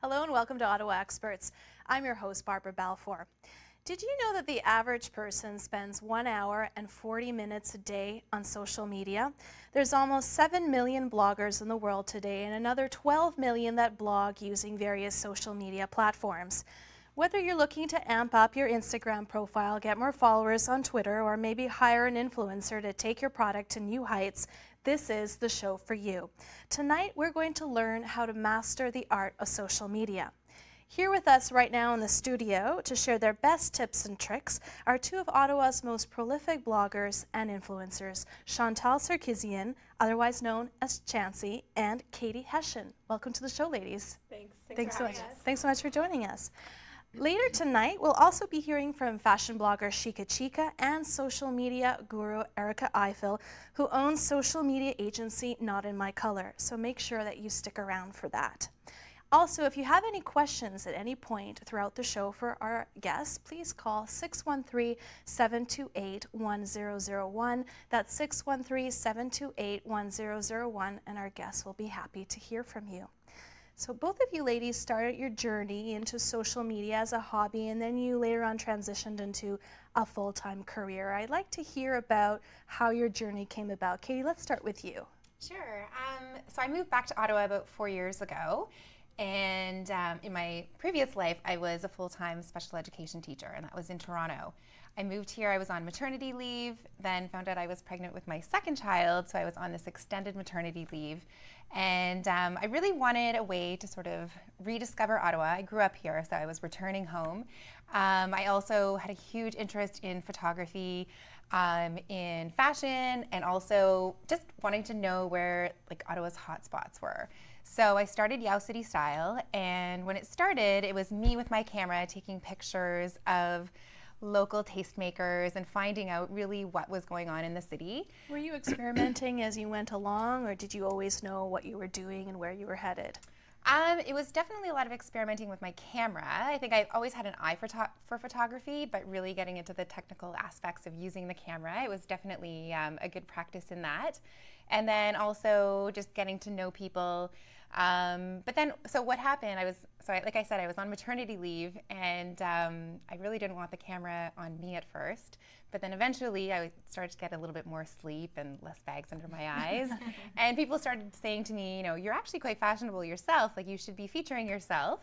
Hello and welcome to Ottawa Experts. I'm your host, Barbara Balfour. Did you know that the average person spends 1 hour and 40 minutes a day on social media? There's almost 7 million bloggers in the world today and another 12 million that blog using various social media platforms. Whether you're looking to amp up your Instagram profile, get more followers on Twitter, or maybe hire an influencer to take your product to new heights, this is the show for you. Tonight, we're going to learn how to master the art of social media. Here with us right now in the studio to share their best tips and tricks are two of Ottawa's most prolific bloggers and influencers, Chantal Sarkisian, otherwise known as Chansey, and Katie Hession. Welcome to the show, ladies. Thanks for having us. Thanks so much for joining us. Later tonight, we'll also be hearing from fashion blogger Chica Chica and social media guru Erica Eiffel, who owns social media agency Not In My Color. So make sure that you stick around for that. Also, if you have any questions at any point throughout the show for our guests, please call 613-728-1001. That's 613-728-1001, and our guests will be happy to hear from you. So both of you ladies started your journey into social media as a hobby, and then you later on transitioned into a full-time career. I'd like to hear about how your journey came about. Katie, let's start with you. Sure. So I moved back to Ottawa about 4 years ago. And in my previous life, I was a full-time special education teacher, and that was in Toronto. I moved here, I was on maternity leave, then found out I was pregnant with my second child, so I was on this extended maternity leave. And I really wanted a way to sort of rediscover Ottawa. I grew up here, so I was returning home. I also had a huge interest in photography, in fashion, and also just wanting to know where Ottawa's hotspots were. So I started Yow City Style, and when it started, it was me with my camera taking pictures of local tastemakers and finding out really what was going on in the city. Were you experimenting as you went along, or did you always know what you were doing and where you were headed? It was definitely a lot of experimenting with my camera. I think I've always had an eye for photography, but really getting into the technical aspects of using the camera, it was definitely a good practice in that. And then also just getting to know people. But then, so what happened, like I said, I was on maternity leave, and I really didn't want the camera on me at first. But then eventually I started to get a little bit more sleep and less bags under my eyes. And people started saying to me, you're actually quite fashionable yourself, you should be featuring yourself.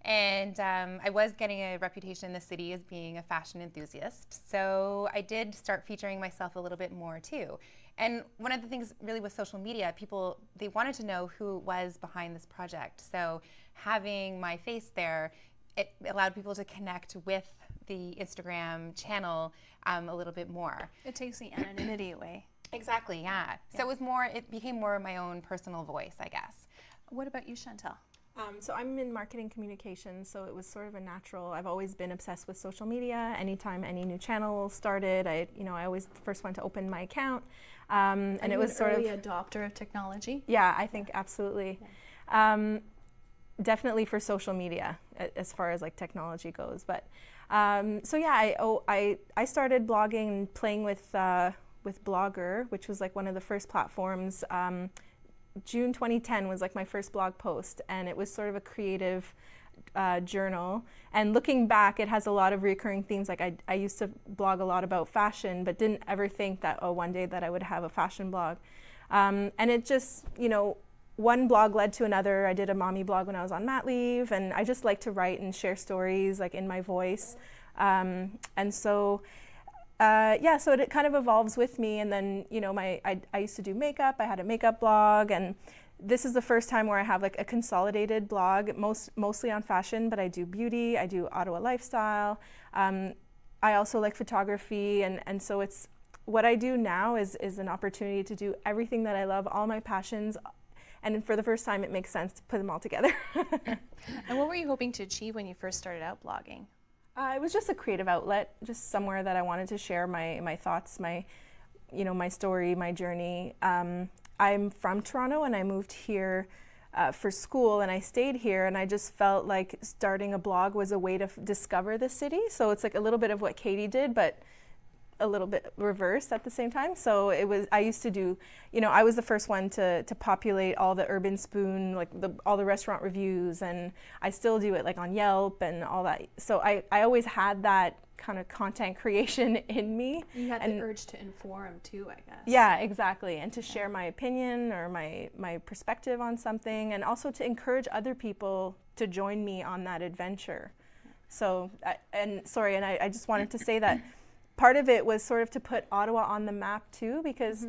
And I was getting a reputation in the city as being a fashion enthusiast. So I did start featuring myself a little bit more too. And one of the things really with social media, people, they wanted to know who was behind this project. So having my face there, it allowed people to connect with the Instagram channel a little bit more. It takes the anonymity away. Exactly, yeah. So it became more my own personal voice, I guess. What about you, Chantal? So I'm in marketing communications, so it was sort of a natural. I've always been obsessed with social media. Anytime any new channel started, I always first went to open my account, and it was sort of an early adopter of technology. Yeah, I think absolutely. Yeah. Definitely for social media as far as technology goes. But so yeah, I started blogging and playing with Blogger, which was one of the first platforms. June 2010 was my first blog post, and it was sort of a creative journal. And looking back, it has a lot of recurring themes. I used to blog a lot about fashion, but didn't ever think that one day that I would have a fashion blog. And it just, one blog led to another. I did a mommy blog when I was on mat leave, and I just like to write and share stories in my voice. And so so it kind of evolves with me. And then, I used to do makeup. I had a makeup blog, and this is the first time where I have a consolidated blog, mostly on fashion, but I do beauty, I do Ottawa lifestyle. I also like photography, and so it's what I do now is an opportunity to do everything that I love, all my passions, and for the first time it makes sense to put them all together. And what were you hoping to achieve when you first started out blogging? It was just a creative outlet, just somewhere that I wanted to share my thoughts, my story, my journey. I'm from Toronto, and I moved here for school, and I stayed here, and I just felt like starting a blog was a way to discover the city. So it's a little bit of what Katie did, but a little bit reversed at the same time. So I used to do, I was the first one to populate all the Urban Spoon, like all the restaurant reviews, and I still do it like on Yelp and all that. So I always had that kind of content creation in me. You had the urge to inform too, I guess. Yeah, exactly. And to share my opinion or my perspective on something, and also to encourage other people to join me on that adventure. So, I just wanted to say that part of it was sort of to put Ottawa on the map too, because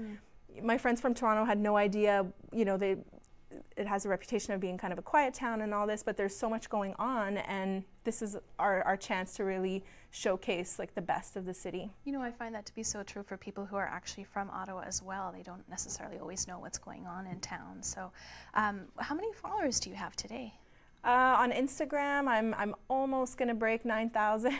my friends from Toronto had no idea, it has a reputation of being kind of a quiet town and all this, but there's so much going on, and this is our chance to really showcase like the best of the city. I find that to be so true for people who are actually from Ottawa as well. They don't necessarily always know what's going on in town. So how many followers do you have today? On Instagram, I'm almost gonna break 9,000,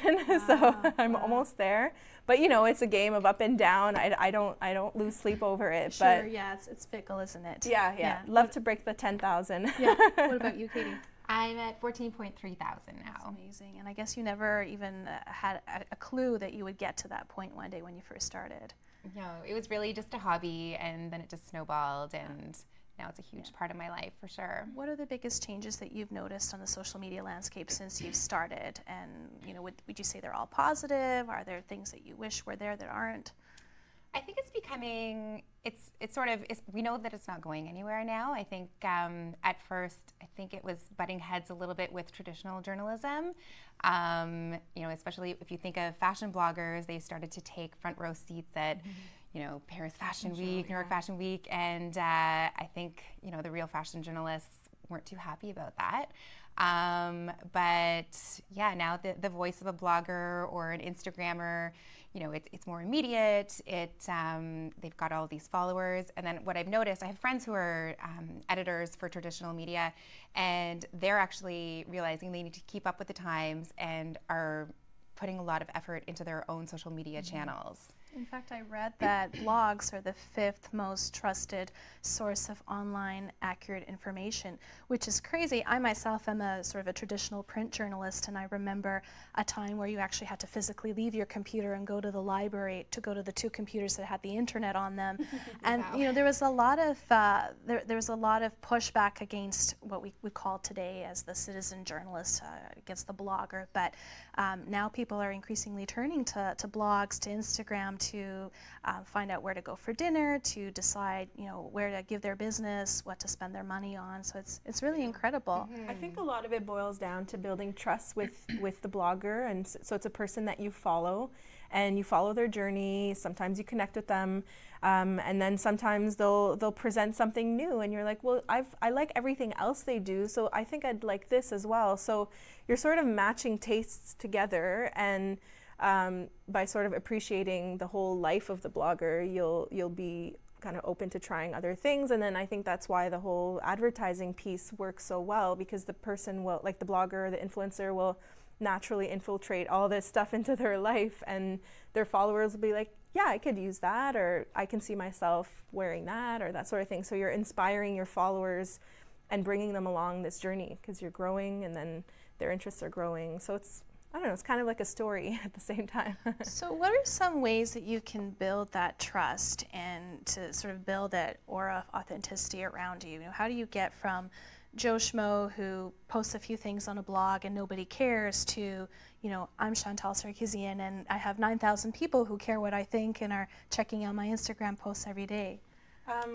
so I'm almost there. But it's a game of up and down. I don't lose sleep over it. Sure, but yeah, it's fickle, isn't it? Yeah. Love to break the 10,000. Yeah. What about you, Katie? I'm at 14,300 now. That's amazing. And I guess you never even had a clue that you would get to that point one day when you first started. No, it was really just a hobby, and then it just snowballed, and now it's a huge part of my life for sure. What are the biggest changes that you've noticed on the social media landscape since you've started? And would you say they're all positive? Are there things that you wish were there that aren't? I think it's becoming, we know that it's not going anywhere now. I think at first, I think it was butting heads a little bit with traditional journalism. Especially if you think of fashion bloggers, they started to take front row seats at Paris Fashion Week, New York Fashion Week, and I think, the real fashion journalists weren't too happy about that. But yeah, now the voice of a blogger or an Instagrammer, it's more immediate. They've got all these followers. And then what I've noticed, I have friends who are editors for traditional media, and they're actually realizing they need to keep up with the times and are putting a lot of effort into their own social media channels. In fact, I read that blogs are the 5th most trusted source of online accurate information, which is crazy. I myself am a sort of a traditional print journalist, and I remember a time where you actually had to physically leave your computer and go to the library to go to the 2 computers that had the internet on them. And there was a lot of there was a lot of pushback against what we would call today as the citizen journalist, against the blogger. But now people are increasingly turning to blogs, to Instagram, to find out where to go for dinner, to decide where to give their business, what to spend their money on. So it's really incredible. I think a lot of it boils down to building trust with the blogger, and so it's a person that you follow, and you follow their journey. Sometimes you connect with them, and then sometimes they'll present something new, and you're like, well, I like everything else they do, so I think I'd like this as well. So you're sort of matching tastes together, and by sort of appreciating the whole life of the blogger, you'll be kind of open to trying other things. And then I think that's why the whole advertising piece works so well, because the person will, like the blogger or the influencer, will naturally infiltrate all this stuff into their life, and their followers will be like, yeah, I could use that, or I can see myself wearing that, or that sort of thing. So you're inspiring your followers and bringing them along this journey, because you're growing and then their interests are growing. So it's kind of like a story at the same time. So what are some ways that you can build that trust and to sort of build that aura of authenticity around you? How do you get from Joe Schmo who posts a few things on a blog and nobody cares to, I'm Chantal Sarkisian and I have 9,000 people who care what I think and are checking out my Instagram posts every day?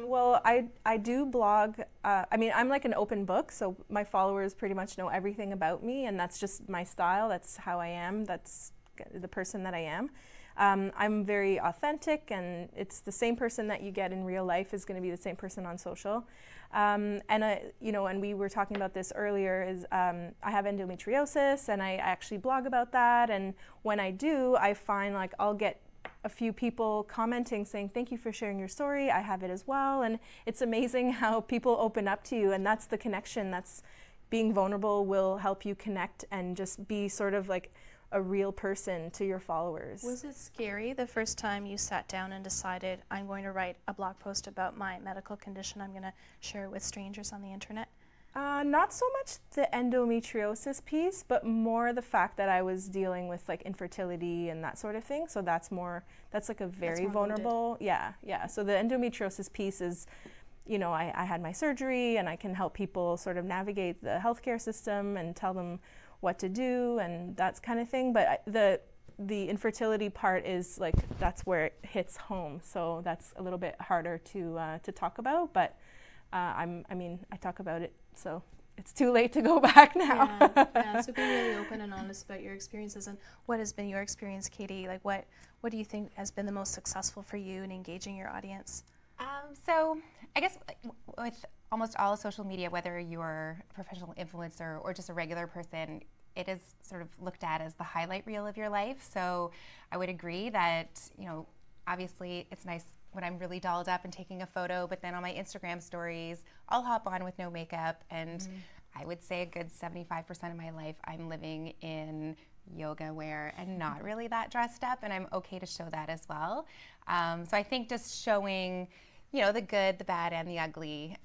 Well, I do blog. I'm like an open book, so my followers pretty much know everything about me, and that's just my style. That's how I am. That's the person that I am. I'm very authentic, and it's the same person that you get in real life is going to be the same person on social. And we were talking about this earlier, is I have endometriosis, and I actually blog about that. And when I do, I find like I'll get a few people commenting saying, thank you for sharing your story, I have it as well. And it's amazing how people open up to you, and that's the connection. That's being vulnerable will help you connect and just be sort of like a real person to your followers. Was it scary the first time you sat down and decided, I'm going to write a blog post about my medical condition, I'm going to share it with strangers on the internet? Not so much the endometriosis piece, but more the fact that I was dealing with like infertility and that sort of thing. So that's like a very vulnerable. Loaded. Yeah. So the endometriosis piece is, I had my surgery and I can help people sort of navigate the healthcare system and tell them what to do and that kind of thing. But the infertility part is like, that's where it hits home. So that's a little bit harder to talk about, but I talk about it, so it's too late to go back now. Yeah. So be really open and honest about your experiences. And what has been your experience, Katie? Like, what do you think has been the most successful for you in engaging your audience? So I guess with almost all social media, whether you're a professional influencer or just a regular person, it is sort of looked at as the highlight reel of your life. So I would agree that, obviously it's nice when I'm really dolled up and taking a photo, but then on my Instagram stories, I'll hop on with no makeup, and I would say a good 75% of my life I'm living in yoga wear and not really that dressed up, and I'm okay to show that as well. So I think just showing, the good, the bad, and the ugly,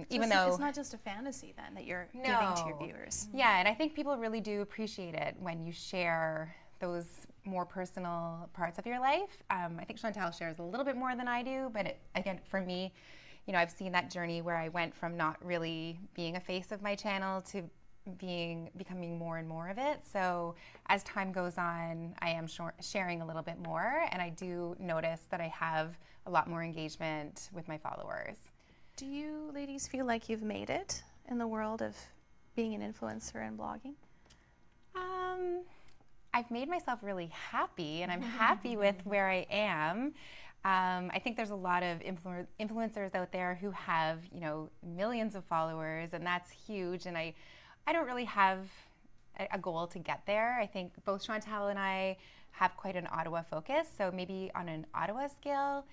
even though it's not just a fantasy then that you're giving to your viewers. Yeah, and I think people really do appreciate it when you share those more personal parts of your life. I think Chantal shares a little bit more than I do, but again, for me, I've seen that journey where I went from not really being a face of my channel to becoming more and more of it. So as time goes on, I am sharing a little bit more, and I do notice that I have a lot more engagement with my followers. Do you ladies feel like you've made it in the world of being an influencer and blogging? I've made myself really happy, and I'm happy with where I am. I think there's a lot of influencers out there who have, millions of followers, and that's huge. And I don't really have a goal to get there. I think both Chantal and I have quite an Ottawa focus, so maybe on an Ottawa scale,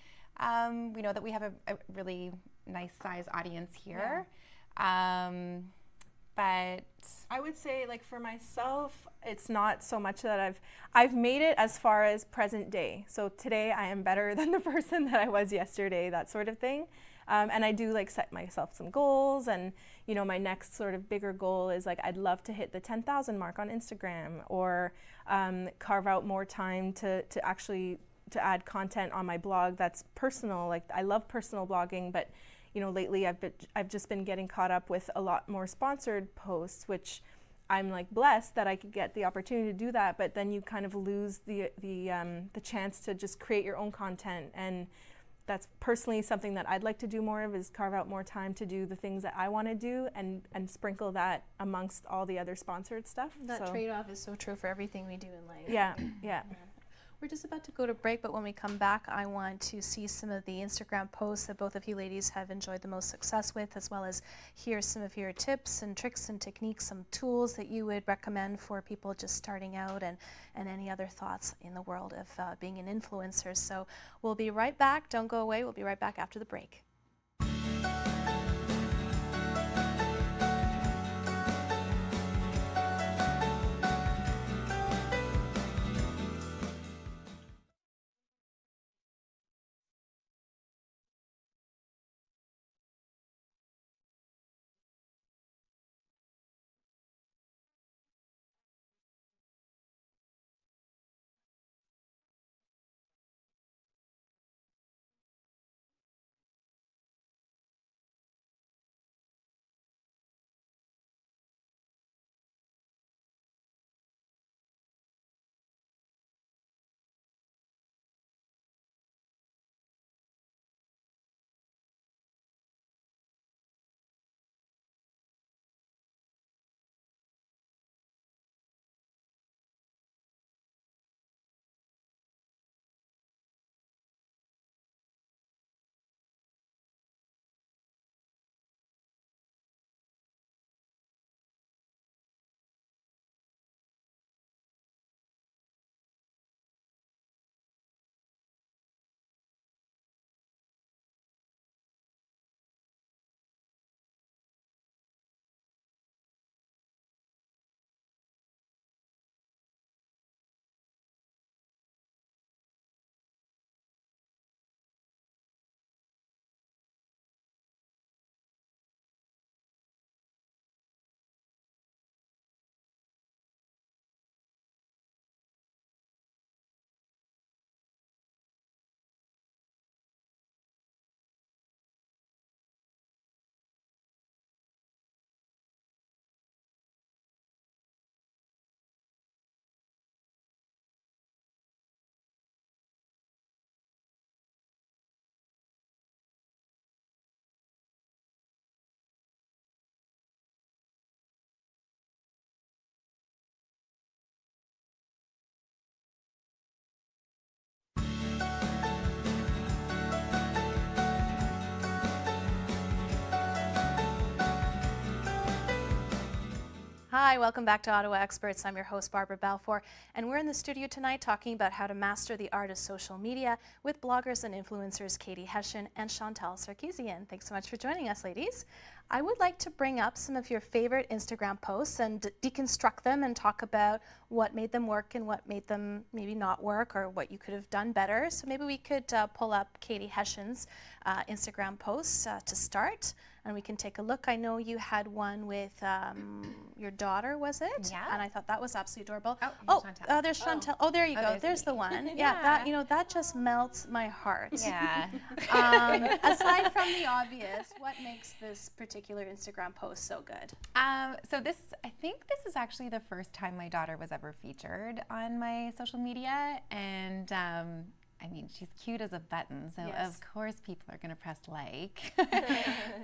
we know that we have a really nice size audience here. Yeah. But I would say, like, for myself, it's not so much that I've made it as far as present day. So today I am better than the person that I was yesterday, that sort of thing. And I do like set myself some goals, and my next sort of bigger goal is like I'd love to hit the 10,000 mark on Instagram, or carve out more time to actually to add content on my blog that's personal. Like, I love personal blogging, but lately I've just been getting caught up with a lot more sponsored posts, which I'm like blessed that I could get the opportunity to do that, but then you kind of lose the chance to just create your own content. And that's personally something that I'd like to do more of, is carve out more time to do the things that I want to do, and sprinkle that amongst all the other sponsored stuff. That trade-off is so true for everything we do in life. Yeah. We're just about to go to break, but when we come back, I want to see some of the Instagram posts that both of you ladies have enjoyed the most success with, as well as hear some of your tips and tricks and techniques, some tools that you would recommend for people just starting out, and any other thoughts in the world of being an influencer. So we'll be right back. Don't go away. We'll be right back after the break. Hi, welcome back to Ottawa Experts. I'm your host, Barbara Balfour, and we're in the studio tonight talking about how to master the art of social media with bloggers and influencers Katie Hession and Chantal Sarkeesian. Thanks so much for joining us, ladies. I would like to bring up some of your favorite Instagram posts and deconstruct them and talk about what made them work and what made them maybe not work or what you could have done better. So maybe we could pull up Katie Hession's Instagram posts to start, and we can take a look. I know you had one with your daughter, was it? Yeah. And I thought that was absolutely adorable. Chantal. There's Chantal. Oh, there you go. There's the one. Yeah, that just melts my heart. Yeah. Aside from the obvious, what makes this particular Instagram post so good? So I think this is actually the first time my daughter was ever featured on my social media, and I mean, she's cute as a button, so yes. Of course people are going to press like.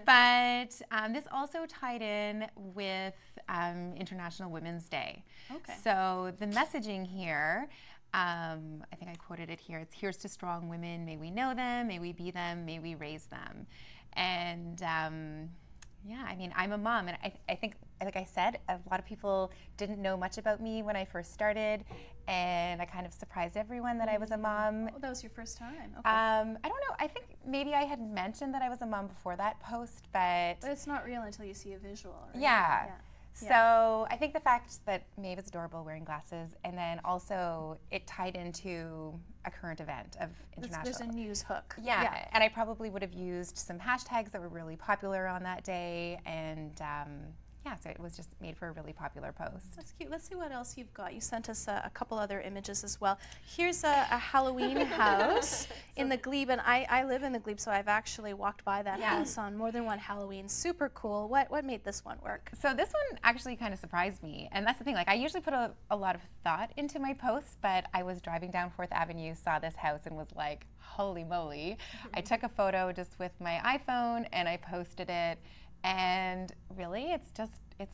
But this also tied in with International Women's Day. Okay. So the messaging here, I think I quoted it here, it's "Here's to strong women, may we know them, may we be them, may we raise them." And yeah, I mean, I'm a mom, and I think, like I said, a lot of people didn't know much about me when I first started, and I kind of surprised everyone that I was a mom. Oh, that was your first time. Okay. I don't know. I think maybe I had mentioned that I was a mom before that post, but it's not real until you see a visual, right? Yeah. So I think the fact that Maeve is adorable wearing glasses, and then also it tied into a current event of international. There's a news hook. Yeah, and I probably would have used some hashtags that were really popular on that day, and so it was just made for a really popular post. That's cute. Let's see what else you've got. You sent us a couple other images as well. Here's a Halloween house in the Glebe, and I live in the Glebe, so I've actually walked by that house on more than one Halloween. Super cool. What made this one work? So this one actually kind of surprised me, and that's the thing. Like, I usually put a lot of thought into my posts, but I was driving down 4th Avenue, saw this house, and was like, holy moly. I took a photo just with my iPhone, and I posted it. And really, it's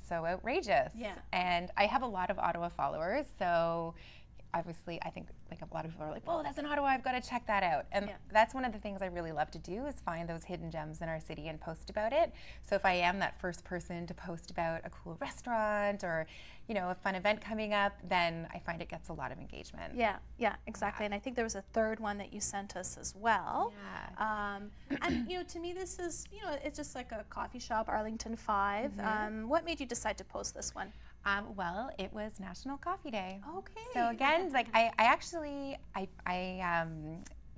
so outrageous. Yeah. And I have a lot of Ottawa followers, so obviously I think like a lot of people are like, "Whoa, that's in Ottawa, I've got to check that out." And that's one of the things I really love to do, is find those hidden gems in our city and post about it. So if I am that first person to post about a cool restaurant or, a fun event coming up, then I find it gets a lot of engagement. Yeah, exactly. And I think there was a third one that you sent us as well. Yeah. And to me, this is, it's just like a coffee shop, Arlington 5. Mm-hmm. What made you decide to post this one? Well, it was National Coffee Day. Okay. So again, like I actually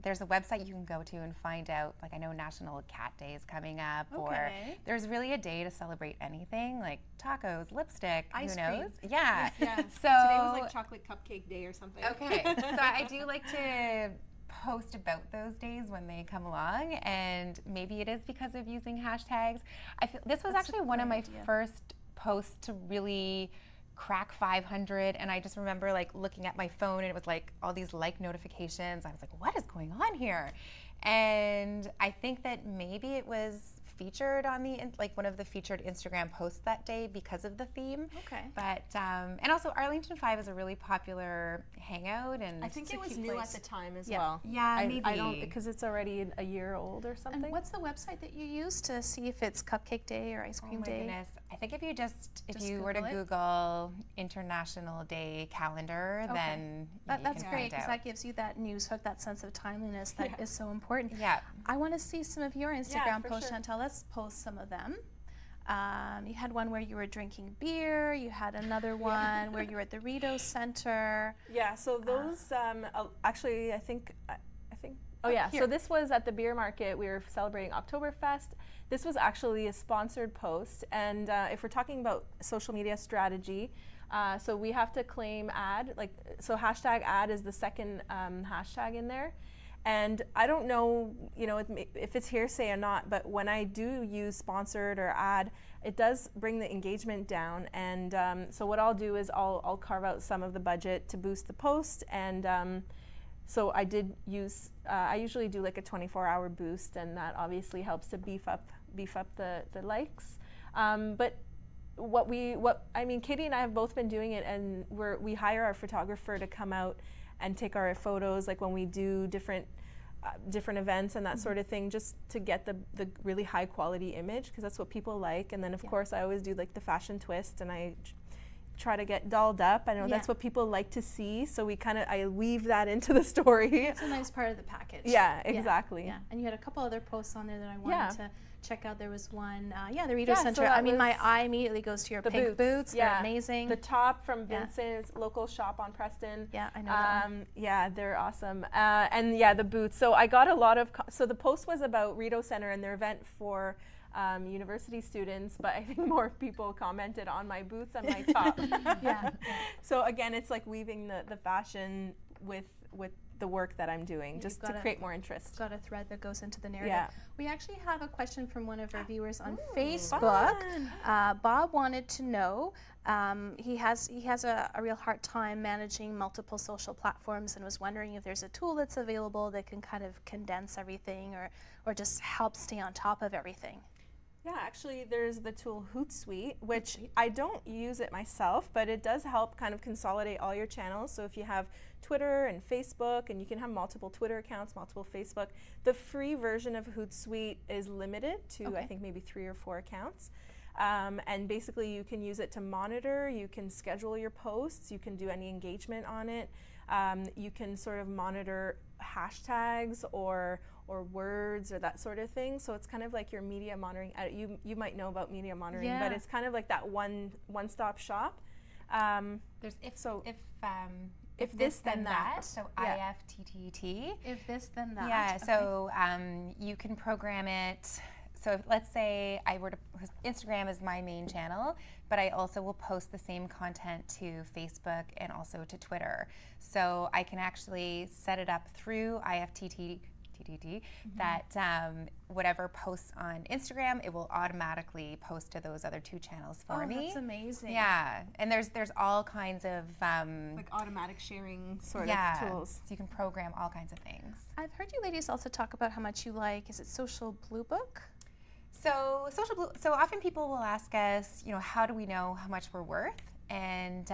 there's a website you can go to and find out, like, I know National Cat Day is coming up, or there's really a day to celebrate anything, like tacos, lipstick, ice who knows? cream. Yeah. So today was like chocolate cupcake day or something. Okay. So I do like to post about those days when they come along, and maybe it is because of using hashtags. I feel this was actually one of my first posts to really crack 500, and I just remember like looking at my phone, and it was like all these like notifications. I was like, what is going on here? And I think that maybe it was featured on one of the featured Instagram posts that day because of the theme. Okay. But and also Arlington 5 is a really popular hangout, and I think it was new at the time as Yeah. well. Yeah, maybe. I don't, because it's already a year old or something. And what's the website that you use to see if it's Cupcake Day or Ice Cream Oh my Day? goodness. I think if you were to Google it? Google International Day calendar, then you That's can great, find because out. that gives you that news hook, that sense of timeliness that is so important. Yeah. I want to see some of your Instagram for posts, sure. Chantal. Let's post some of them. You had one where you were drinking beer. You had another one where you were at the Rideau Center. Yeah, so those actually, I think. Oh yeah, here. so this was at the beer market. We were celebrating Oktoberfest. This was actually a sponsored post, and if we're talking about social media strategy, so we have to claim ad. So hashtag ad is the second hashtag in there. And I don't know, if it's hearsay or not, but when I do use sponsored or ad, it does bring the engagement down. And so what I'll do is I'll carve out some of the budget to boost the post. And so I did use, I usually do like a 24-hour boost, and that obviously helps to beef up the likes. But Katie and I have both been doing it, and we hire our photographer to come out and take our photos, like when we do different events and that sort of thing, just to get the really high quality image, because that's what people like. And then of course I always do like the fashion twist, and I try to get dolled up. I know Yeah. that's what people like to see, so I weave that into the story. It's a nice part of the package. Yeah, exactly. Yeah, and you had a couple other posts on there that I Yeah. wanted to check out. There was one, the Reader Yeah, so Center. that I mean, my was eye immediately goes to your the pink boots. They're Yeah. amazing. The top from Yeah. Vincent's local shop on Preston. Yeah, I know that one. Yeah, they're awesome. And yeah, the boots. So I got a lot of, so the post was about Reader Center and their event for university students, but I think more people commented on my boots and my top. Yeah. So again, it's like weaving the fashion with the work that I'm doing, just to create more interest. Got a thread that goes into the narrative. Yeah. We actually have a question from one of our viewers on Facebook. Bob wanted to know, he has a real hard time managing multiple social platforms and was wondering if there's a tool that's available that can kind of condense everything or just help stay on top of everything. Yeah, actually there's the tool Hootsuite, which I don't use it myself, but it does help kind of consolidate all your channels. So if you have Twitter and Facebook, and you can have multiple Twitter accounts, multiple Facebook, the free version of Hootsuite is limited to I think maybe 3 or 4 accounts. And basically you can use it to monitor, you can schedule your posts, you can do any engagement on it. You can sort of monitor hashtags or words or that sort of thing. So it's kind of like your media monitoring. You might know about media monitoring, but it's kind of like that one-stop shop. There's if this then that. So IFTTT. If this then that. Yeah. So you can program it. So if, let's say I were to, Instagram is my main channel, but I also will post the same content to Facebook and also to Twitter. So I can actually set it up through IFTTT that whatever posts on Instagram, it will automatically post to those other 2 channels for me. That's amazing. Yeah, and there's all kinds of like automatic sharing sort of tools. So you can program all kinds of things. I've heard you ladies also talk about how much you like, is it Social Blue Book? So so often people will ask us, how do we know how much we're worth? And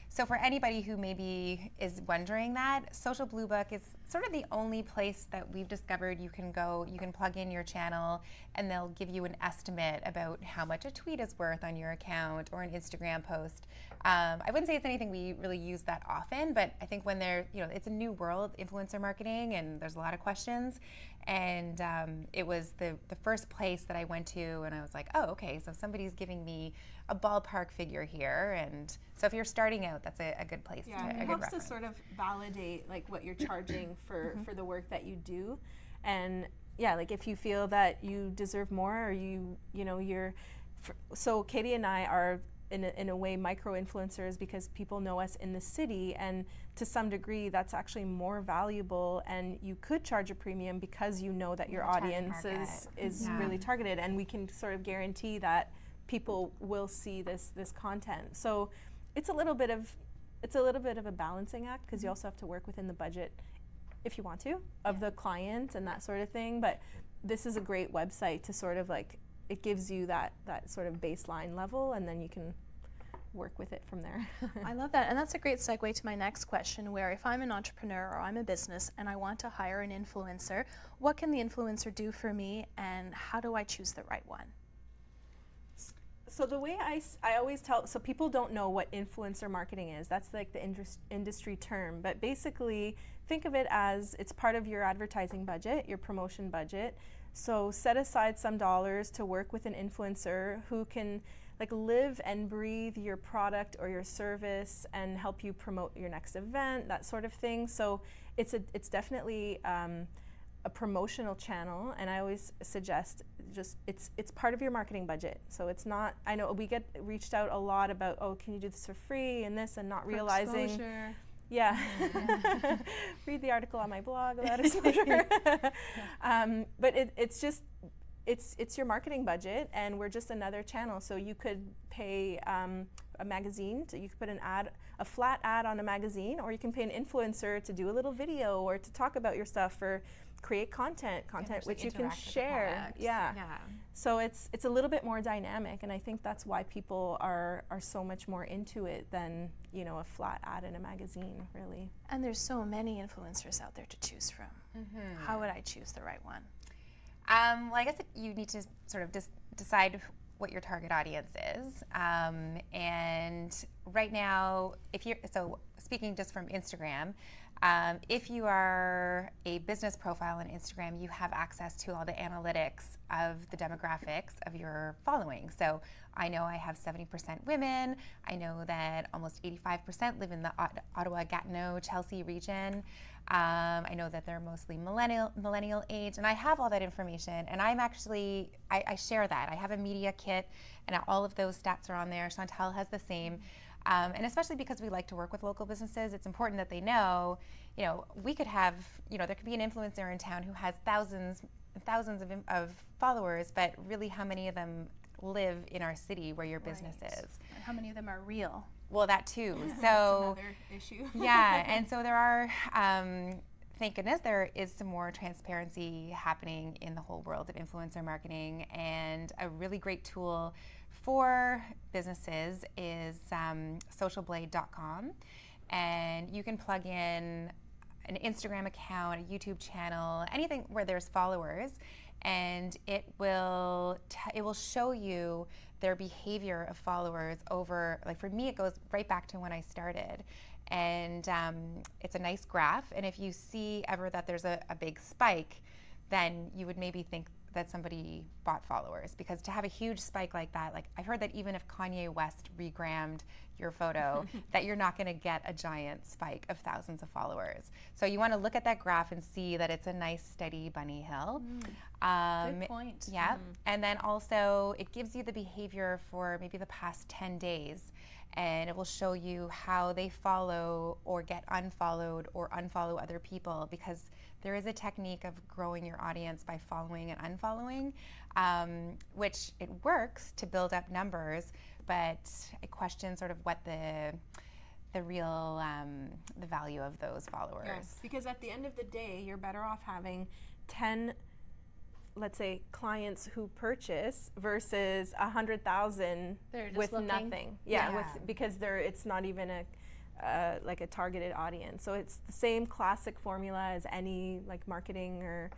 so for anybody who maybe is wondering that, Social Blue Book is sort of the only place that we've discovered you can go, you can plug in your channel, and they'll give you an estimate about how much a tweet is worth on your account or an Instagram post. I wouldn't say it's anything we really use that often, but I think when it's a new world, influencer marketing, and there's a lot of questions. And it was the first place that I went to, and I was like, oh, okay, so somebody's giving me a ballpark figure here. And so if you're starting out, that's a good place. Yeah, it helps to sort of validate like what you're charging for the work that you do. And yeah, like if you feel that you deserve more, or so Katie and I are in a way micro-influencers because people know us in the city, and to some degree that's actually more valuable, and you could charge a premium because you know that your audience is really targeted, and we can sort of guarantee that people will see this content. So it's a little bit of a balancing act, because you also have to work within the budget if you want to of the client and that sort of thing. But this is a great website to sort of like, it gives you that sort of baseline level, and then you can work with it from there. I love that, and that's a great segue to my next question, where if I'm an entrepreneur or I'm a business and I want to hire an influencer, what can the influencer do for me, and how do I choose the right one? So the way I always tell, so people don't know what influencer marketing is. That's like the industry term, but basically think of it as it's part of your advertising budget, your promotion budget. So set aside some dollars to work with an influencer who can like live and breathe your product or your service and help you promote your next event, that sort of thing. So it's definitely a promotional channel, and I always suggest just it's part of your marketing budget. So it's not, I know we get reached out a lot about, oh, can you do this for free and this, and not realizing exposure. Yeah. Read the article on my blog about exposure. But it's your marketing budget, and we're just another channel. So you could pay a magazine, you could put a flat ad on a magazine, or you can pay an influencer to do a little video or to talk about your stuff, or create content which you can share. Yeah. So it's a little bit more dynamic, and I think that's why people are so much more into it than a flat ad in a magazine, really. And there's so many influencers out there to choose from. How would I choose the right one? Well, I guess you need to sort of decide what your target audience is. And right now, so speaking just from Instagram, if you are a business profile on Instagram, you have access to all the analytics of the demographics of your following. So I know I have 70% women. I know that almost 85% live in the Ottawa, Gatineau, Chelsea region. I know that they're mostly millennial age, and I have all that information. And I'm actually, I share that. I have a media kit, and all of those stats are on there. Chantal has the same. And especially because we like to work with local businesses, it's important that they know, we could have, there could be an influencer in town who has thousands of followers, but really how many of them live in our city where your business is? And how many of them are real? Well, that too. So That's another issue. yeah, and so there are, thank goodness, there is some more transparency happening in the whole world of influencer marketing, and a really great tool for businesses is socialblade.com, and you can plug in an Instagram account, a YouTube channel, anything where there's followers, and it will show you their behavior of followers over, like for me, it goes right back to when I started. And it's a nice graph, and if you see ever that there's a big spike, then you would maybe think that somebody bought followers, because to have a huge spike like that, like I've heard that even if Kanye West regrammed your photo, that you're not going to get a giant spike of thousands of followers. So you want to look at that graph and see that it's a nice steady bunny hill. Good point. Yeah, and then also it gives you the behavior for maybe the past 10 days, and it will show you how they follow or get unfollowed or unfollow other people, because there is a technique of growing your audience by following and unfollowing, which it works to build up numbers, but it questions sort of what the real the value of those followers. Yes, because at the end of the day, you're better off having 10, let's say, clients who purchase versus 100,000 with looking. nothing. Yeah. Because it's not even like a targeted audience. So it's the same classic formula as any like marketing or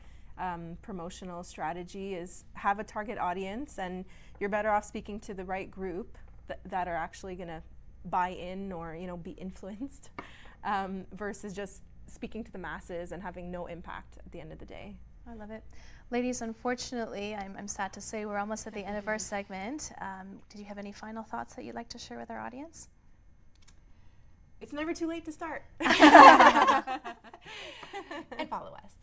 promotional strategy, is have a target audience, and you're better off speaking to the right group that are actually going to buy in or be influenced versus just speaking to the masses and having no impact at the end of the day. I love it. Ladies, unfortunately, I'm sad to say we're almost at the end of our segment. Did you have any final thoughts that you'd like to share with our audience? It's never too late to start. And follow us.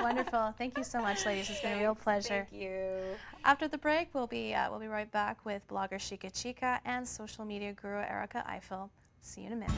Wonderful. Thank you so much, ladies. It's been a real pleasure. Thank you. After the break, we'll be right back with blogger Chica Chica and social media guru Erica Eiffel. See you in a minute.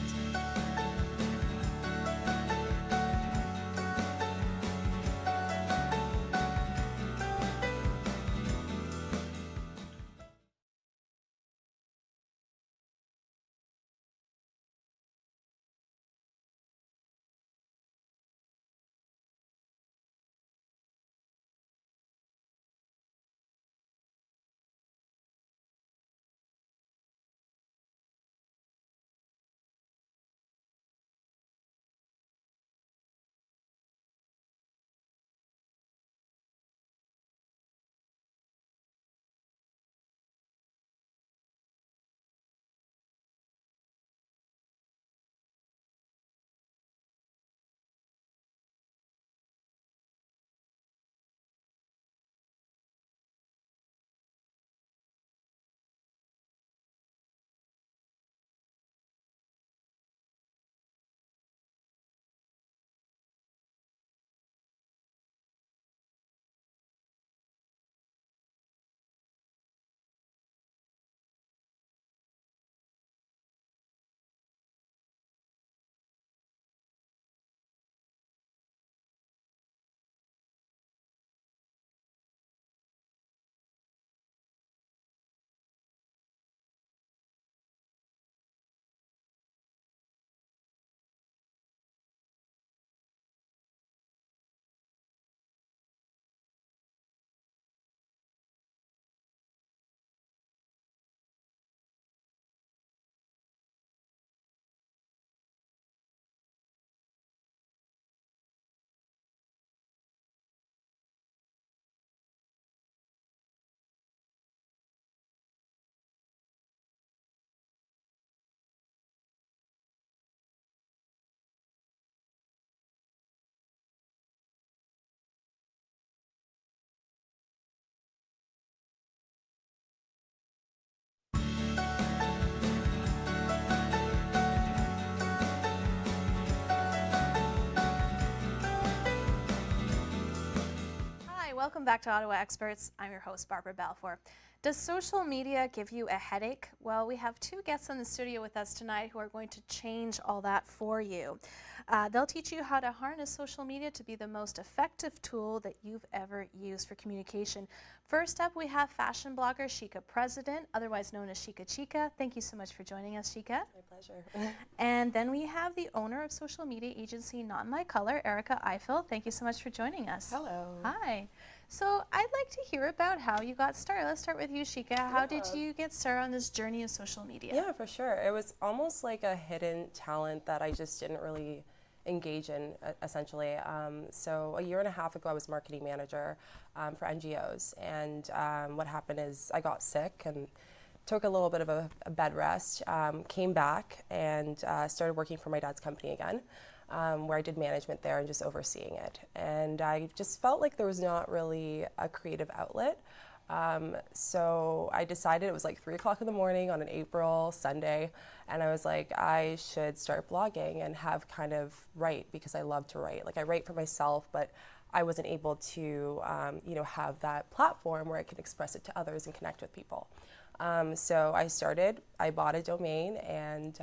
Welcome back to Ottawa Experts. I'm your host, Barbara Balfour. Does social media give you a headache? Well, we have two guests in the studio with us tonight who are going to change all that for you. They'll teach you how to harness social media to be the most effective tool that you've ever used for communication. First up, we have fashion blogger Shika President, otherwise known as Shika Chica. Thank you so much for joining us, Shika. My pleasure. And then we have the owner of social media agency Not My Color, Erica Eiffel. Thank you so much for joining us. Hello. Hi. So I'd like to hear about how you got started. Let's start with you, Shika. How did you get started on this journey of social media? Yeah, for sure. It was almost like a hidden talent that I just didn't really engage in, essentially. So a year and a half ago, I was marketing manager for NGOs. And what happened is I got sick and took a little bit of a bed rest, came back and started working for my dad's company again. Where I did management there and just overseeing it. And I just felt like there was not really a creative outlet. So I decided, it was like 3 o'clock in the morning on an April Sunday, and I was like, I should start blogging and have kind of write, because I love to write. Like, I write for myself, but I wasn't able to, have that platform where I could express it to others and connect with people. So I bought a domain, and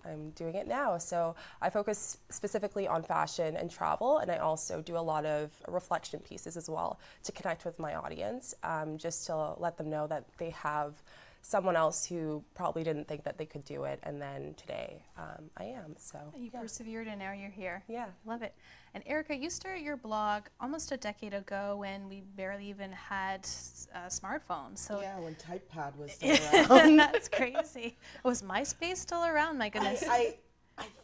I'm doing it now. So I focus specifically on fashion and travel, and I also do a lot of reflection pieces as well to connect with my audience, just to let them know that they have someone else who probably didn't think that they could do it, and then today I am. So you persevered, and now you're here. Yeah. Love it. And Erica, you started your blog almost a decade ago when we barely even had smartphones. So yeah, when TypePad was still around. That's crazy. Was MySpace still around? My goodness. I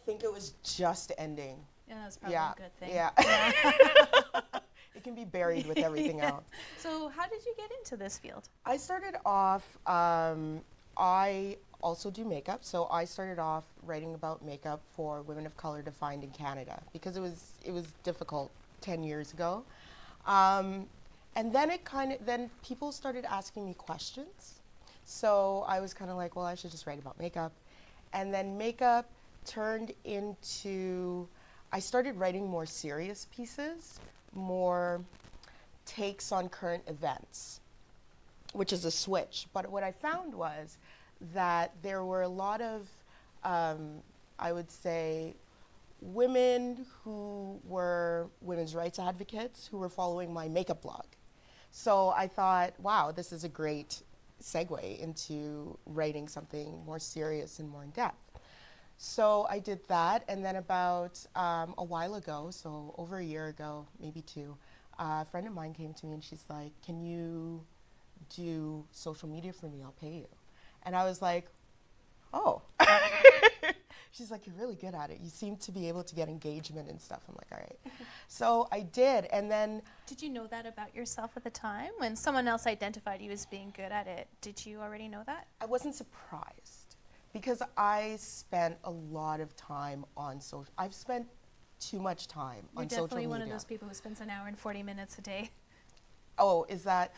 think it was just ending. Yeah, that's probably a good thing. Yeah. It can be buried with everything else. So how did you get into this field? I started off, I also do makeup, so I started off writing about makeup for women of color defined in Canada, because it was difficult 10 years ago. And then then people started asking me questions. So I was kind of like, well, I should just write about makeup. And then makeup turned into, I started writing more serious pieces, more takes on current events, which is a switch. But what I found was that there were a lot of, I would say, women who were women's rights advocates who were following my makeup blog. So I thought, wow, this is a great segue into writing something more serious and more in depth. So I did that, and then about a while ago, so over a year ago, maybe 2, a friend of mine came to me and she's like, can you do social media for me? I'll pay you. And I was like, oh. She's like, you're really good at it. You seem to be able to get engagement and stuff. I'm like, all right. So I did, and then. Did you know that about yourself at the time? When someone else identified you as being good at it, did you already know that? I wasn't surprised, because I spent a lot of time on social. I've spent too much time on social media. You're definitely one of those people who spends an hour and 40 minutes a day. Oh, is that?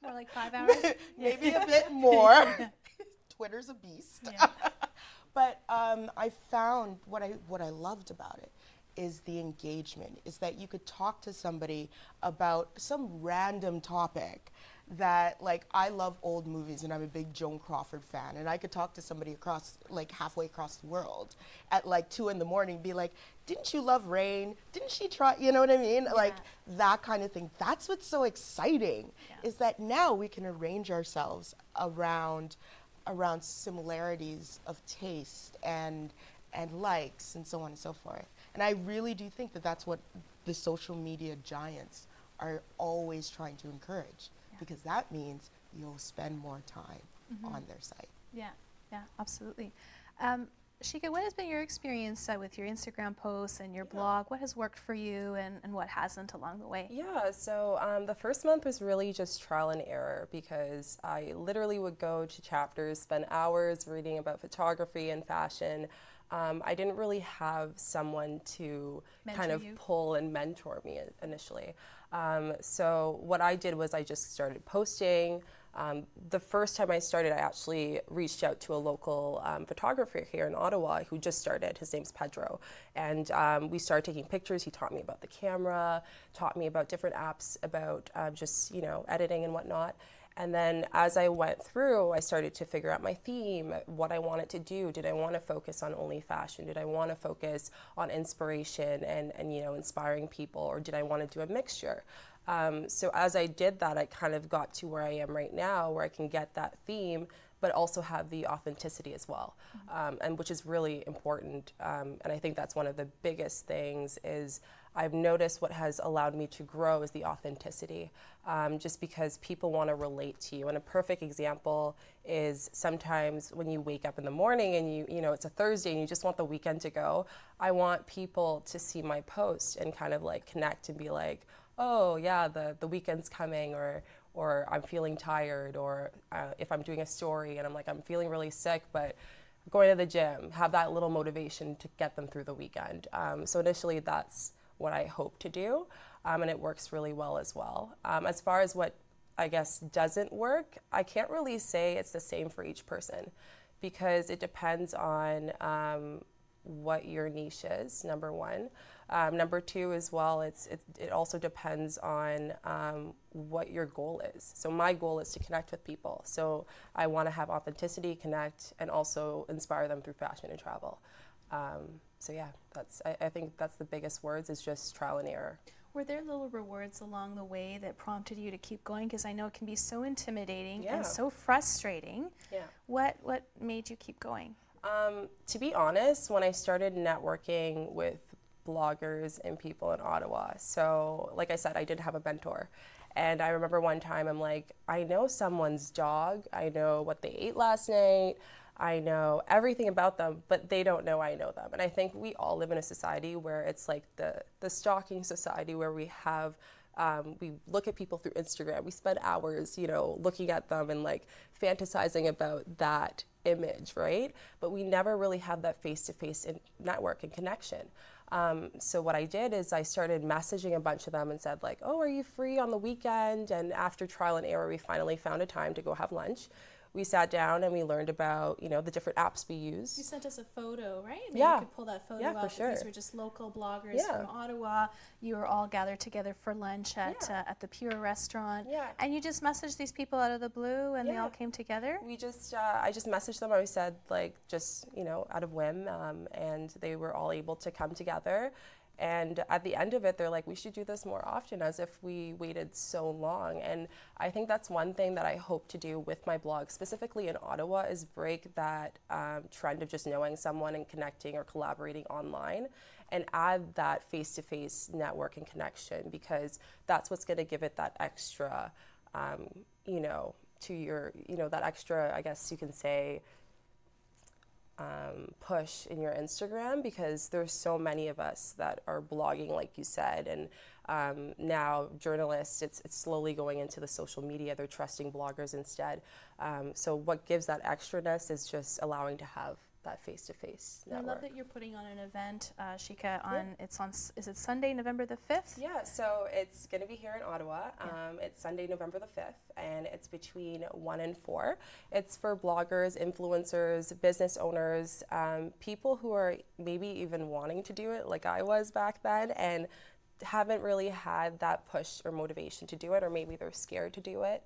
More like 5 hours? Maybe a bit more. Twitter's a beast. Yeah. But I found what I loved about it is the engagement, is that you could talk to somebody about some random topic that, like, I love old movies and I'm a big Joan Crawford fan, and I could talk to somebody across, like, halfway across the world at like 2 in the morning, be like, didn't you love Rain? Didn't she try, you know what I mean? Yeah. Like that kind of thing. That's what's so exciting, is that now we can arrange ourselves around similarities of taste and likes and so on and so forth. And I really do think that that's what the social media giants are always trying to encourage, because that means you'll spend more time on their site. Yeah, absolutely. Shika, what has been your experience with your Instagram posts and your blog? What has worked for you and what hasn't along the way? Yeah, so the first month was really just trial and error, because I literally would go to chapters, spend hours reading about photography and fashion. I didn't really have someone to kind of pull and mentor me initially. So what I did was I just started posting. The first time I started, I actually reached out to a local photographer here in Ottawa who just started. His name's Pedro. And we started taking pictures. He taught me about the camera, taught me about different apps, about just, editing and whatnot. And then as I went through, I started to figure out my theme, what I wanted to do. Did I want to focus on only fashion? Did I want to focus on inspiration and inspiring people? Or did I want to do a mixture? So as I did that, I kind of got to where I am right now, where I can get that theme, but also have the authenticity as well, and which is really important. And I think that's one of the biggest things is I've noticed what has allowed me to grow is the authenticity, just because people want to relate to you. And a perfect example is sometimes when you wake up in the morning and it's a Thursday and you just want the weekend to go. I want people to see my post and kind of like connect and be like, oh yeah, the weekend's coming, or I'm feeling tired, or if I'm doing a story and I'm like, I'm feeling really sick, but going to the gym, have that little motivation to get them through the weekend. So initially that's what I hope to do, and it works really well as well. As far as what I guess doesn't work, I can't really say it's the same for each person, because it depends on what your niche is, number one. Number two as well, it also depends on what your goal is. So my goal is to connect with people. So I want to have authenticity, connect, and also inspire them through fashion and travel. So yeah, I think that's the biggest words, is just trial and error. Were there little rewards along the way that prompted you to keep going? Because I know it can be so intimidating and so frustrating. Yeah. What made you keep going? To be honest, when I started networking with bloggers and people in Ottawa, so like I said, I did have a mentor. And I remember one time I'm like, I know someone's dog, I know what they ate last night, I know everything about them, but they don't know I know them. And I think we all live in a society where it's like the stalking society, where we have we look at people through Instagram. We spend hours, looking at them and like fantasizing about that image, right? But we never really have that face-to-face network and connection. So what I did is I started messaging a bunch of them and said like, oh, are you free on the weekend? And after trial and error, we finally found a time to go have lunch. We sat down and we learned about, the different apps we use. You sent us a photo, right? Maybe Yeah. you could pull that photo up. For sure. These were just local bloggers from Ottawa. You were all gathered together for lunch at the Pure restaurant. Yeah. And you just messaged these people out of the blue, and they all came together? We just, I just messaged them. I said, like, just, out of whim, and they were all able to come together. And at the end of it, they're like, we should do this more often, as if we waited so long. And I think that's one thing that I hope to do with my blog, specifically in Ottawa, is break that trend of just knowing someone and connecting or collaborating online, and add that face-to-face network and connection, because that's what's going to give it that extra, to your, that extra, I guess you can say, push in your Instagram, because there's so many of us that are blogging, like you said, and now journalists, it's slowly going into the social media. They're trusting bloggers instead. So what gives that extraness is just allowing to have that face-to-face network. I love that you're putting on an event, Shika, is it Sunday, November the 5th? Yeah, so it's going to be here in Ottawa. It's Sunday, November the 5th, and it's between 1 and 4. It's for bloggers, influencers, business owners, people who are maybe even wanting to do it like I was back then, and haven't really had that push or motivation to do it, or maybe they're scared to do it.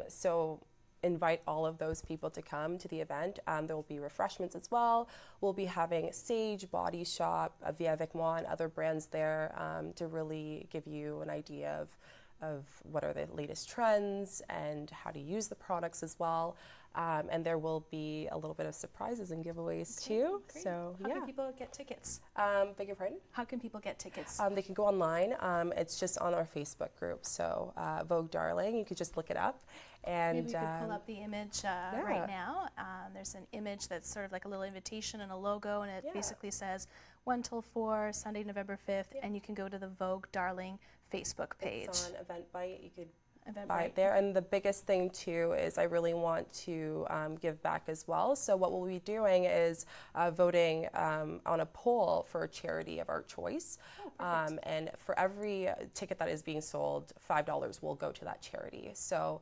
So invite all of those people to come to the event. There will be refreshments as well. We'll be having Sage, Body Shop, Via Avec Moi, and other brands there to really give you an idea of what are the latest trends and how to use the products as well. And there will be a little bit of surprises and giveaways too. Great. So How can people get tickets? Beg your pardon? How can people get tickets? They can go online. It's just on our Facebook group. So Vogue Darling, you could just look it up. And maybe we could pull up the image right now. There's an image that's sort of like a little invitation and a logo, and it basically says 1 till 4, Sunday, November 5th, and you can go to the Vogue Darling Facebook page. It's on Eventbrite. You could buy it there. And the biggest thing too is I really want to give back as well. So what we'll be doing is voting on a poll for a charity of our choice. And for every ticket that is being sold, $5 will go to that charity. So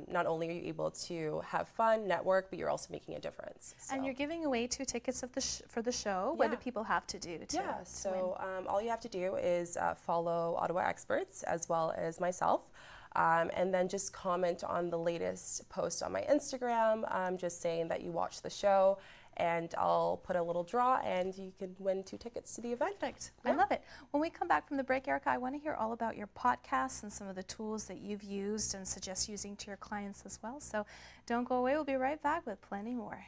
not only are you able to have fun, network, but you're also making a difference. So. And you're giving away 2 tickets for the show. What do people have to do to so all you have to do is follow Ottawa Experts as well as myself. And then just comment on the latest post on my Instagram, just saying that you watched the show, and I'll put a little draw and you can win 2 tickets to the event. Perfect. Yeah. I love it. When we come back from the break, Erica, I want to hear all about your podcasts and some of the tools that you've used and suggest using to your clients as well. So don't go away. We'll be right back with plenty more.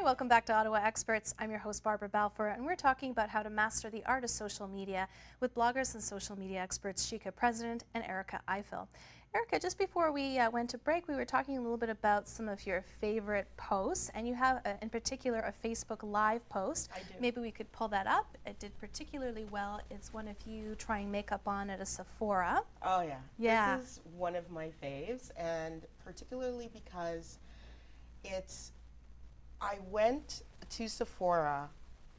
Welcome back to Ottawa Experts. I'm your host, Barbara Balfour, and we're talking about how to master the art of social media with bloggers and social media experts Shika President and Erica Eiffel. Erica, just before we went to break, we were talking a little bit about some of your favorite posts, and you have, in particular, a Facebook Live post. I do. Maybe we could pull that up. It did particularly well. It's one of you trying makeup on at a Sephora. Oh, yeah. Yeah. This is one of my faves, and particularly because I went to Sephora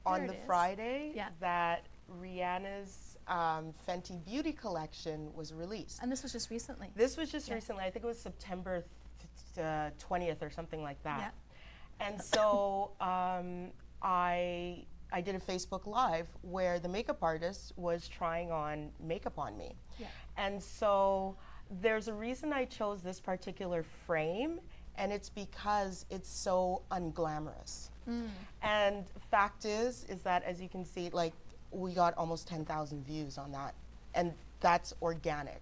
on the Friday that Rihanna's Fenty Beauty collection was released. And this was just recently. This was just recently. I think it was September 20th or something like that. Yeah. And so I did a Facebook Live where the makeup artist was trying on makeup on me. Yeah. And so there's a reason I chose this particular frame, and it's because it's so unglamorous. And fact is that, as you can see, like, we got almost 10,000 views on that, and that's organic,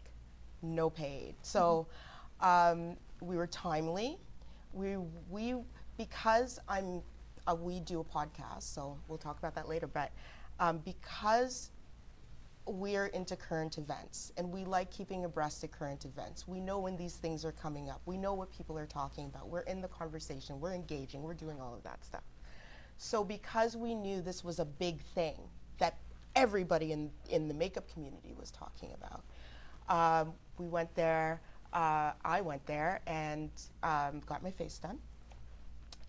no paid. So we were timely. Because we do a podcast, so we'll talk about that later, but because we're into current events and we like keeping abreast of current events. We know when these things are coming up. We know what people are talking about. We're in the conversation, we're engaging, we're doing all of that stuff. So because we knew this was a big thing that everybody in the makeup community was talking about, we went there, I went there and got my face done,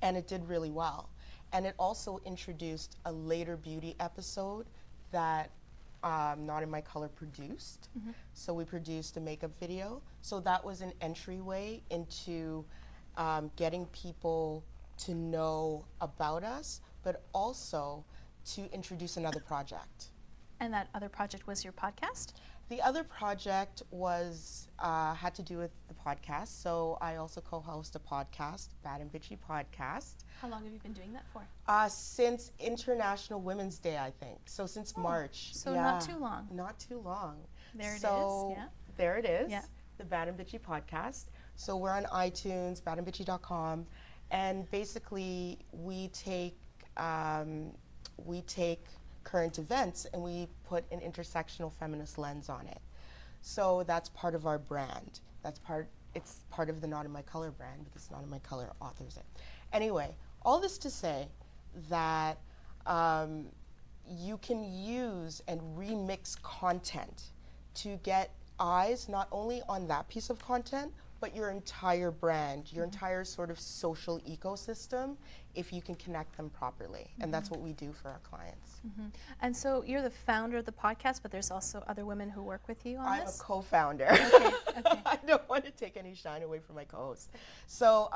and it did really well. And it also introduced a later beauty episode that Not in My Color produced. So we produced a makeup video. So that was an entryway into getting people to know about us, but also to introduce another project. And that other project was your podcast? The other project was had to do with the podcast. So I also co-host a podcast, Bad and Bitchy Podcast. How long have you been doing that for? Since International Women's Day, I think. So since March. So not too long. Not too long. There it is, yeah. There it is. Yeah. The Bad and Bitchy Podcast. So we're on iTunes, badandbitchy.com, and basically we take current events and we put an intersectional feminist lens on it. So that's part of our brand. It's part of the Not in My Color brand because Not in My Color authors it. Anyway, all this to say that you can use and remix content to get eyes not only on that piece of content, but your entire brand, your entire sort of social ecosystem, if you can connect them properly. And that's what we do for our clients. And so you're the founder of the podcast, but there's also other women who work with you on I'm this? a co-founder. Okay. I don't want to take any shine away from my co-hosts. So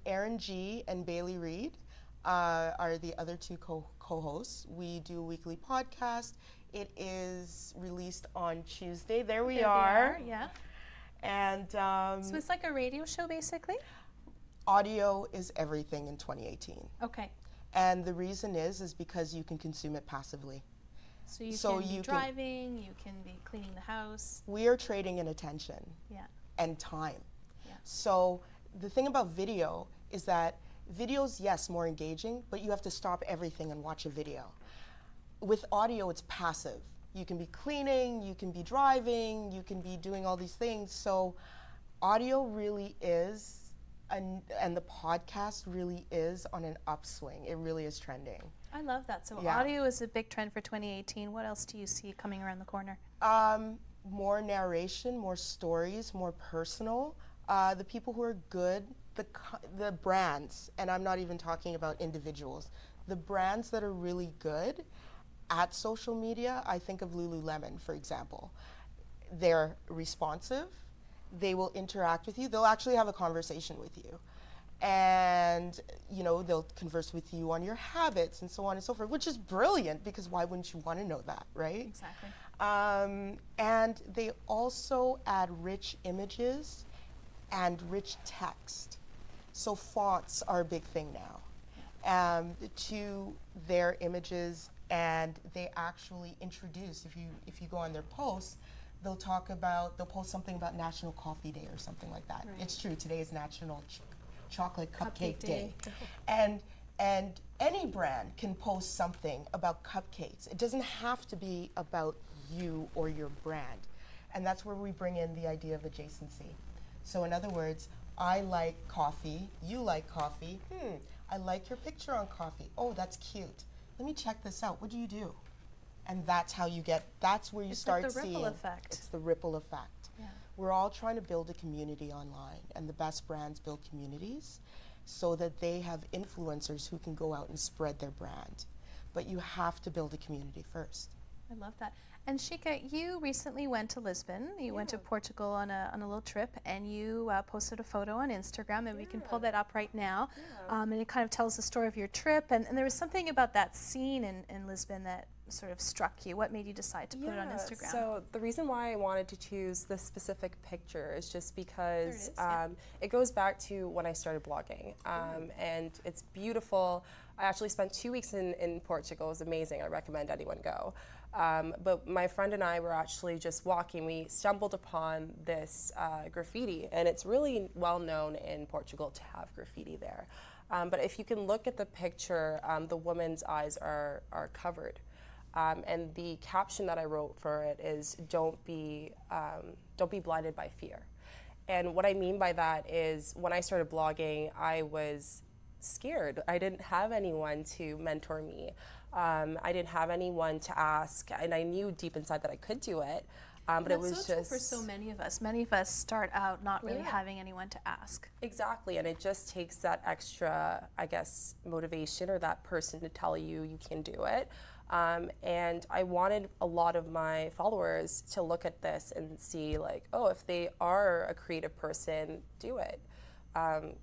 Erin G and Bailey Reed are the other two co-hosts. We do a weekly podcast. It is released on Tuesday. There we are. Yeah. And So it's like a radio show, basically? audio is everything in 2018. Okay. And the reason is because you can consume it passively. So you So can be you can- driving, you can be cleaning the house. We are trading in attention Yeah. and time. Yeah. So the thing about video is that video's, yes, more engaging, but you have to stop everything and watch a video. With audio, it's passive. You can be cleaning, you can be driving, you can be doing all these things. So audio really is, and the podcast really is on an upswing. It really is trending. I love that. So Yeah. audio is a big trend for 2018. What else do you see coming around the corner? More narration, more stories, more personal. The people who are good, the brands, and I'm not even talking about individuals, the brands that are really good at social media, I think of Lululemon, for example. They're responsive. They will interact with you. They'll actually have a conversation with you. And, you know, they'll converse with you on your habits and so on and so forth, which is brilliant because why wouldn't you want to know that, right? Exactly. And they also add rich images and rich text. So fonts are a big thing now to their images, and they actually introduce, if you go on their posts, they'll post something about National Coffee Day or something like that. Right. It's true, today is National Chocolate Cupcake Cupcake Day. Day. And any brand can post something about cupcakes. It doesn't have to be about you or your brand. And that's where we bring in the idea of adjacency. So in other words, I like coffee, you like coffee. I like your picture on coffee. Oh, that's cute. Let me check this out. What do you do? And that's how that's where you It's start like the seeing. ripple effect. It's the ripple effect. Yeah. We're all trying to build a community online, and the best brands build communities so that they have influencers who can go out and spread their brand. But you have to build a community first. I love that. And Shika, you recently went to Lisbon. You went to Portugal on a little trip, and you posted a photo on Instagram, and we can pull that up right now. And it kind of tells the story of your trip. And there was something about that scene in Lisbon that sort of struck you. What made you decide to put it on Instagram? So the reason why I wanted to choose this specific picture is just because There it is, it goes back to when I started blogging, and it's beautiful. I actually spent 2 weeks in Portugal. It was amazing. I recommend anyone go. But my friend and I were actually just walking. We stumbled upon this graffiti, and it's really well known in Portugal to have graffiti there. But if you can look at the picture, the woman's eyes are covered. And the caption that I wrote for it is don't be blinded by fear. And what I mean by that is when I started blogging, I was scared. I didn't have anyone to mentor me. I didn't have anyone to ask, and I knew deep inside that I could do it. But it was That's so just true for so many of us. Many of us start out not really having anyone to ask. exactly, and it just takes that extra, I guess, motivation or that person to tell you you can do it. And I wanted a lot of my followers to look at this and see, like, oh, if they are a creative person, do it.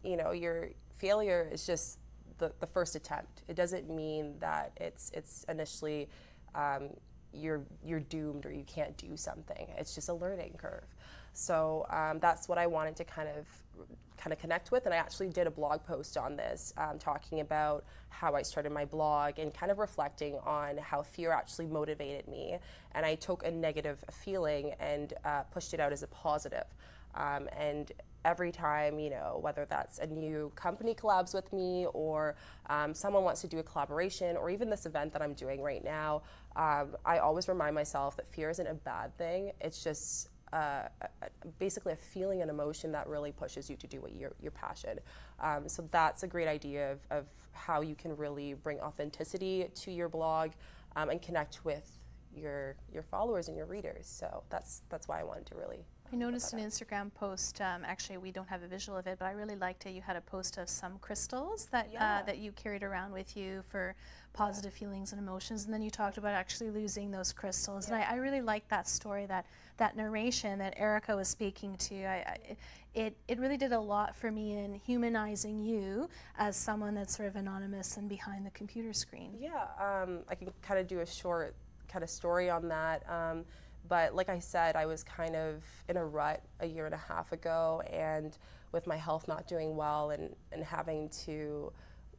You know, your failure is just the first attempt. It doesn't mean that it's initially you're doomed or you can't do something. It's just a learning curve. So that's what I wanted to kind of connect with, and I actually did a blog post on this, talking about how I started my blog and kind of reflecting on how fear actually motivated me, and I took a negative feeling and pushed it out as a positive. And every time, you know, whether that's a new company collabs with me or someone wants to do a collaboration or even this event that I'm doing right now, I always remind myself that fear isn't a bad thing. It's just basically a feeling and emotion that really pushes you to do what your passion. So that's a great idea of how you can really bring authenticity to your blog and connect with your followers and your readers. So that's why I wanted to really. I noticed an Instagram post, actually we don't have a visual of it, but I really liked it. You had a post of some crystals that that you carried around with you for positive feelings and emotions, and then you talked about actually losing those crystals. And I really liked that story, that narration that Erica was speaking to. It really did a lot for me in humanizing you as someone that's sort of anonymous and behind the computer screen. Yeah, I can kind of do a short kind of story on that. But like I said, I was kind of in a rut a year and a half ago, and with my health not doing well and having to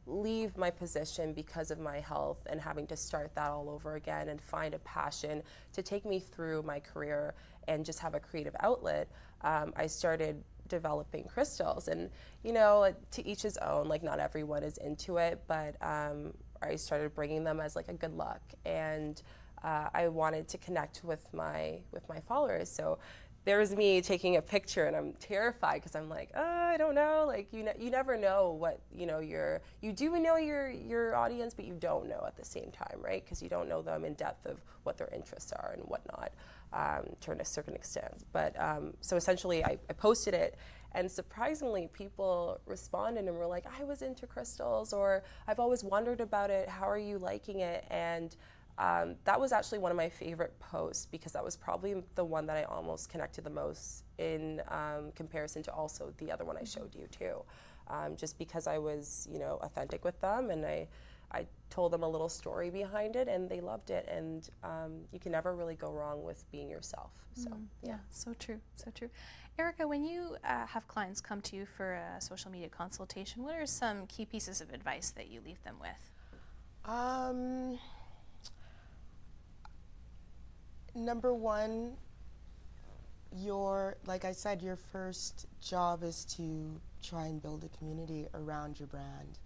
leave my position because of my health and having to start that all over again and find a passion to take me through my career and just have a creative outlet, I started developing crystals. And, you know, to each his own, like not everyone is into it, but I started bringing them as like a good luck. And I wanted to connect with my followers. So there's me taking a picture, and I'm terrified because I'm like, oh, I don't know. Like you never know what you know you do know your audience, but you don't know at the same time, right? Because you don't know them in depth of what their interests are and whatnot, to a certain extent. But so essentially, I posted it. And surprisingly, people responded and were like, I was into crystals, or I've always wondered about it. How are you liking it? And that was actually one of my favorite posts because that was probably the one that I almost connected the most in comparison to also the other one I showed you too. Just because I was, you know, authentic with them, and I told them a little story behind it, and they loved it. And you can never really go wrong with being yourself. So yeah, so true, so true. Erica, when you have clients come to you for a social media consultation, what are some key pieces of advice that you leave them with? Number one, like I said, your first job is to try and build a community around your brand.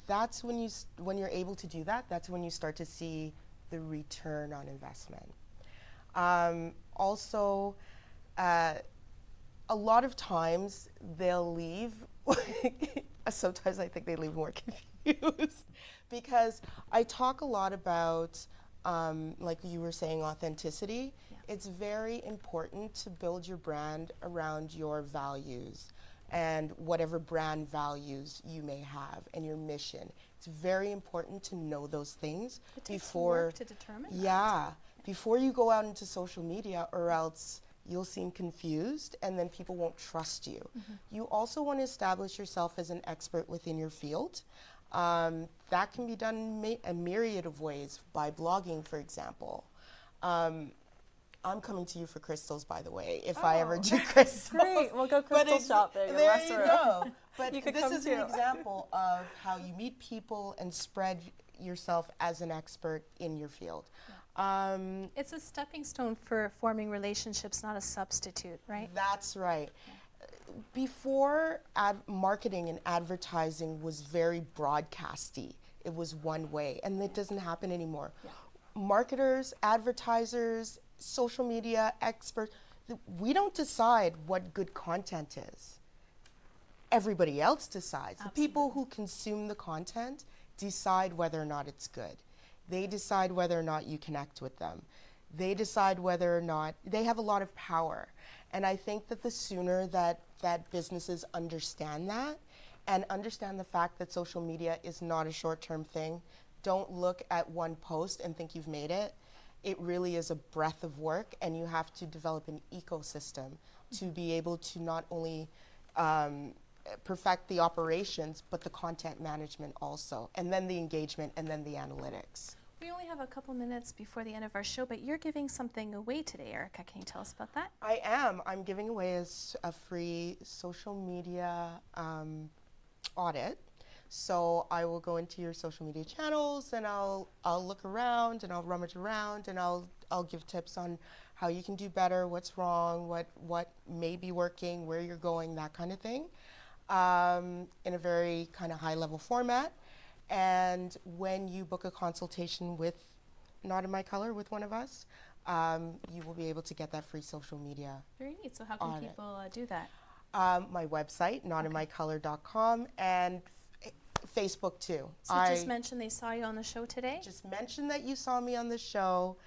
That's when you're able to do that, that's when you start to see the return on investment. Also, a lot of times they'll leave, sometimes I think they leave more confused, because I talk a lot about like you were saying, authenticity. Yeah. It's very important to build your brand around your values and whatever brand values you may have and your mission. It's very important to know those things before work to determine before you go out into social media, or else you'll seem confused and then people won't trust you. Mm-hmm. You also want to establish yourself as an expert within your field. That can be done a myriad of ways, by blogging, for example. I'm coming to you for crystals, by the way, if I ever do crystals. Great, we'll go crystal shopping. There you go. But you this is an example of how you meet people and spread yourself as an expert in your field. Yeah. It's a stepping stone for forming relationships, not a substitute, right? That's right. Yeah. Before, marketing and advertising was very broadcasty. It was one way, and it doesn't happen anymore. Yeah. Marketers, advertisers, social media experts, we don't decide what good content is. Everybody else decides. Absolutely. The people who consume the content decide whether or not it's good. They decide whether or not you connect with them. They decide whether or not, they have a lot of power. And I think that the sooner that businesses understand that and understand the fact that social media is not a short-term thing, don't look at one post and think you've made it. It really is a breadth of work, and you have to develop an ecosystem to be able to not only perfect the operations, but the content management also, and then the engagement, and then the analytics. We only have a couple minutes before the end of our show, but you're giving something away today, Erica. Can you tell us about that? I am. I'm giving away a free social media audit. So I will go into your social media channels, and I'll look around, and I'll rummage around, and I'll give tips on how you can do better, what's wrong, what may be working, where you're going, that kind of thing, in a very kind of high level format. And when you book a consultation with Not In My Color, with one of us, you will be able to get that free social media. Very neat. So how can people do that? My website, notinmycolor.com, and Facebook too. So just mention they saw you on the show today? Just mention that you saw me on the show,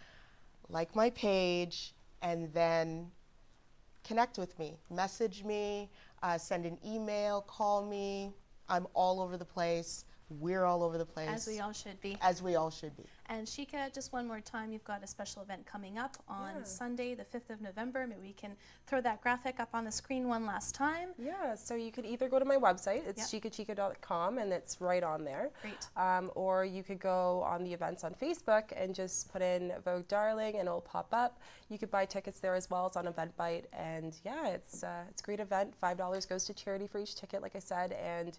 like my page, and then connect with me. Message me, send an email, call me. I'm all over the place. We're all over the place. As we all should be. As we all should be. And Shika, just one more time, you've got a special event coming up on Sunday, the 5th of November. Maybe we can throw that graphic up on the screen one last time. Yeah, so you could either go to my website, it's chicachica.com, and it's right on there. Great. Or you could go on the events on Facebook and just put in Vogue Darling, and it'll pop up. You could buy tickets there as well. It's on Eventbrite, and yeah, it's a great event. $5 goes to charity for each ticket, like I said, and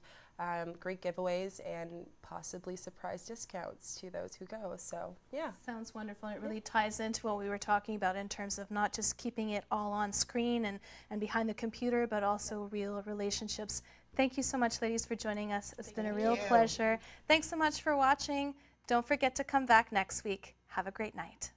great giveaways and possibly surprise discounts to those who go. So yeah, sounds wonderful. It really ties into what we were talking about in terms of not just keeping it all on screen and behind the computer, but also real relationships. Thank you so much, ladies, for joining us. It's been a real pleasure. Thanks so much for watching. Don't forget to come back next week. Have a great night.